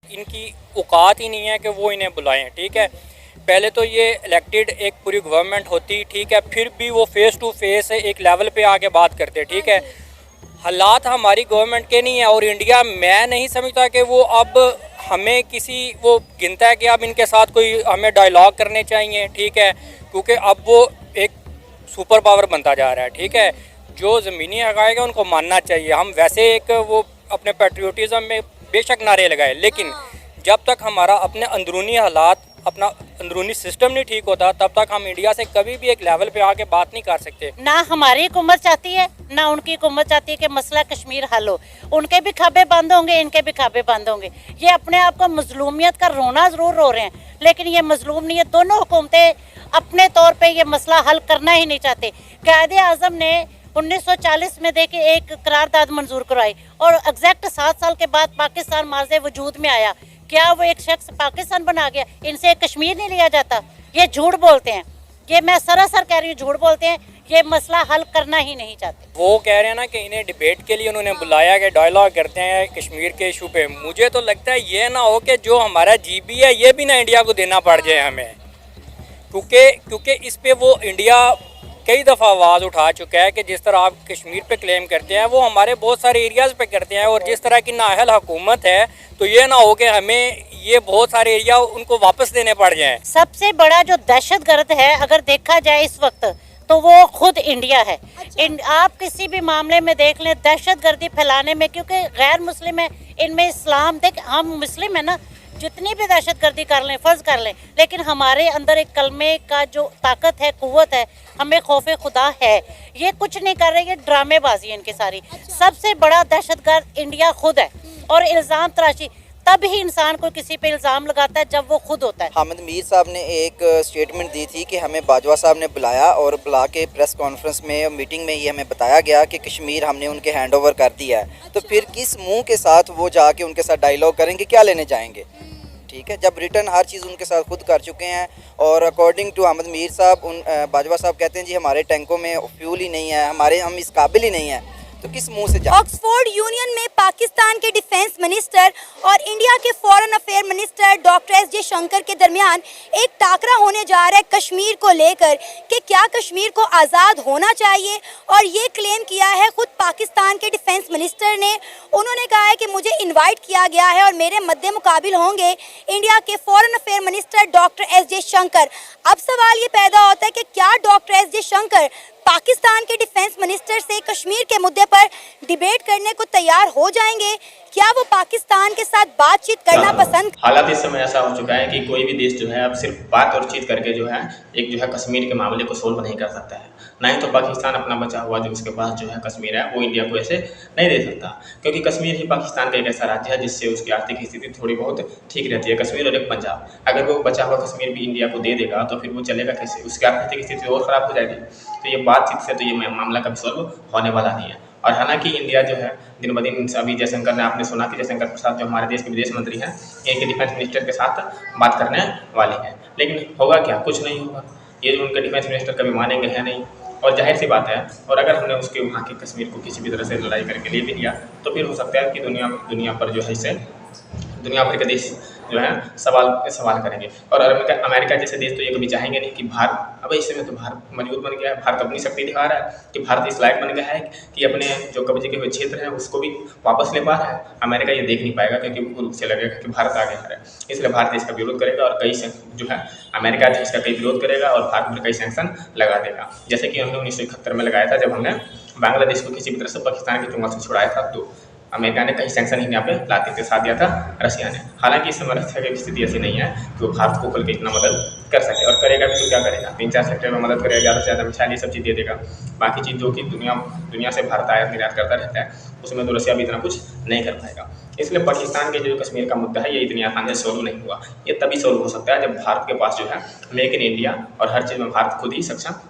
इनकी औकात ही नहीं है कि वो इन्हें बुलाएं। ठीक है, पहले तो ये इलेक्टेड एक पूरी गवर्नमेंट होती, ठीक है, फिर भी वो फेस टू फेस एक लेवल पे आके बात करते। ठीक है, हालात हमारी गवर्नमेंट के नहीं है और इंडिया, मैं नहीं समझता कि वो अब हमें किसी वो गिनता है कि अब इनके साथ कोई हमें डायलॉग करने चाहिए। ठीक है, क्योंकि अब वो एक सुपर पावर बनता जा रहा है। ठीक है, जो ज़मीनी हक़ाइक़ है उनको मानना चाहिए। हम वैसे एक वो अपने पेट्रियोटिज़म में बेशक नारे लगाए, लेकिन जब तक हमारा अपने अंदरूनी हालात, अपना अंदरूनी सिस्टम नहीं ठीक होता, तब तक हम इंडिया से कभी भी एक लेवल पे आके बात नहीं कर सकते। ना हमारी हुकूमत चाहती है, ना उनकी हुकूमत चाहती है कि मसला कश्मीर हल हो। उनके भी खाबे बंद होंगे, इनके भी खाबे बंद होंगे। ये अपने आप को मजलूमियत का रोना ज़रूर रो रहे हैं, लेकिन ये मजलूम नहीं है। दोनों हुकूमतें अपने तौर पर ये मसला हल करना ही नहीं चाहते। कायदे आज़म ने 1940 में देखिए एक करारदाद मंजूर करवाई और एग्जैक्ट 7 साल के बाद पाकिस्तान माज़े वजूद में आया। क्या वो एक शख्स पाकिस्तान बना गया? इनसे कश्मीर नहीं लिया जाता। ये झूठ बोलते हैं, ये मैं सरासर कह रही हूँ, झूठ बोलते हैं। ये मसला हल करना ही नहीं चाहते। वो कह रहे हैं ना कि इन्हें डिबेट के लिए उन्होंने बुलाया कि डायलॉग करते हैं कश्मीर के इशू पे। मुझे तो लगता है ये ना हो कि जो हमारा जीबी है ये भी ना इंडिया को देना पड़ जाए हमें, क्योंकि इस पे वो इंडिया कई दफ़ा आवाज़ उठा चुका है कि जिस तरह आप कश्मीर पे क्लेम करते हैं वो हमारे बहुत सारे एरियाज़ पे करते हैं। और जिस तरह की नाअहल हुकूमत है, तो ये ना हो कि हमें ये बहुत सारे एरिया उनको वापस देने पड़ जाएं। सबसे बड़ा जो दहशतगर्द है अगर देखा जाए इस वक्त, तो वो खुद इंडिया है। आप किसी भी मामले में देख लें, दहशतगर्दी फैलाने में, क्योंकि गैर मुस्लिम है, इनमें इस्लाम, देख हम मुस्लिम है ना, जितनी भी दहशतगर्दी कर लें, फर्ज कर लें, लेकिन हमारे अंदर एक कलमे का जो ताकत है, कुव्वत है, हमें खौफ खुदा है। ये कुछ नहीं कर रहे, ये ड्रामेबाजी है इनकी सारी। सबसे बड़ा दहशतगर्द इंडिया खुद है। और इल्ज़ाम तराशी तब ही इंसान को किसी पे इल्ज़ाम लगाता है जब वो खुद होता है। हामिद मीर साहब ने एक स्टेटमेंट दी थी कि हमें बाजवा साहब ने बुलाया और बुला के प्रेस कॉन्फ्रेंस में, मीटिंग में ये हमें बताया गया कि कश्मीर हमने उनके हैंड ओवर कर दिया है। तो फिर किस मुंह के साथ वो जाके उनके साथ डायलॉग करेंगे, क्या लेने जाएंगे? ठीक है, जब रिटर्न हर चीज़ उनके साथ खुद कर चुके हैं। और अकॉर्डिंग टू हामिद मीर साहब, बाजवा साहब कहते हैं जी हमारे टैंकों में फ्यूल ही नहीं है, हम इस काबिल ही नहीं है, तो किस मुंह से जाए? ऑक्सफोर्ड यूनियन में पाकिस्तान के डिफेंस मिनिस्टर और इंडिया के foreign affair minister doctor S Jaishankar के दरमियान एक टाकरा होने जा रहा है कश्मीर को लेकर कि क्या कश्मीर को आज़ाद होना चाहिए। और ये क्लेम किया है खुद पाकिस्तान के डिफेंस मिनिस्टर ने। उन्होंने कहा है कि मुझे इन्वाइट किया गया है और मेरे मद्दे मुकाबिल होंगे इंडिया के foreign affair minister doctor S Jaishankar. अब सवाल ये पैदा होता है कि क्या डॉक्टर एस जयशंकर पाकिस्तान के डिफेंस मिनिस्टर से कश्मीर के मुद्दे पर डिबेट करने को तैयार हो जाएंगे? क्या वो पाकिस्तान के साथ बातचीत करना पसंद? हालात इस समय ऐसा हो चुका है कि कोई भी देश जो है अब सिर्फ बात और चीत करके जो है एक जो है कश्मीर के मामले को सोल्व नहीं कर सकता है। ना ही तो पाकिस्तान अपना बचा हुआ जो उसके पास जो है कश्मीर है वो इंडिया को ऐसे नहीं दे सकता, क्योंकि कश्मीर ही पाकिस्तान का एक ऐसा राज्य है जिससे उसकी आर्थिक स्थिति थोड़ी बहुत ठीक रहती है। कश्मीर और एक पंजाब, अगर वो बचा हुआ कश्मीर भी इंडिया को दे देगा तो फिर वो चलेगा कैसे? उसकी आर्थिक स्थिति और ख़राब हो जाएगी। तो ये बातचीत से तो ये मामला कभी सॉल्व होने वाला नहीं है। और हालांकि इंडिया जो है दिन ब दिन, अभी जयशंकर ने, आपने सुना कि जयशंकर प्रसाद जो हमारे देश के विदेश मंत्री हैं, इनके डिफेंस मिनिस्टर के साथ बात करने वाले हैं, लेकिन होगा क्या? कुछ नहीं होगा। ये जो उनके डिफेंस मिनिस्टर कभी मानेंगे है नहीं, और जाहिर सी बात है। और अगर हमने उसके वहाँ के कश्मीर को किसी भी तरह से लड़ाई करके ले भी लिया तो फिर हो सकता है कि दुनिया पर जो है इसे दुनिया भर के देश जो है सवाल करेंगे। और अमेरिका जैसे देश तो ये कभी चाहेंगे नहीं कि भारत, अब इस समय तो भारत मजबूत बन गया है, भारत अपनी शक्ति दिखा रहा है कि भारत इस लायक बन गया है कि अपने जो कब्जे के हुए क्षेत्र हैं उसको भी वापस ले पा रहा है। अमेरिका ये देख नहीं पाएगा क्योंकि उसे लगेगा कि भारत आगे आ रहा है, इसलिए भारत इसका विरोध करेगा और कई जो है अमेरिका इसका कई विरोध करेगा और भारत में कई सैंक्शन लगा देगा। जैसे कि हमने 1971 में लगाया था, जब हमने बांग्लादेश को किसी भी तरह से पाकिस्तान के चुंगल से छुड़ाया था, तो अमेरिका ने कई सैंक्शन ही यहाँ पे लाते थे, साथ दिया था रशिया ने। हालांकि इस समय रशिया की स्थिति ऐसी नहीं है कि वो भारत को खुल के इतना मदद कर सके, और करेगा भी तो क्या करेगा? 3-4 सेक्टर में मदद करेगा, ज़्यादा से ज़्यादा मिसाइल ये सब चीज़ दे देगा। बाकी चीज़ जो कि दुनिया से भारत आयात निर्यात करता रहता है, उसमें तो रशिया भी इतना कुछ नहीं कर पाएगा। इसलिए पाकिस्तान के जो कश्मीर का मुद्दा है ये इतनी आसानी से सोल्व नहीं हुआ। ये तभी सोल्व हो सकता है जब भारत के पास जो है मेक इन इंडिया और हर चीज़ में भारत खुद ही सक्षम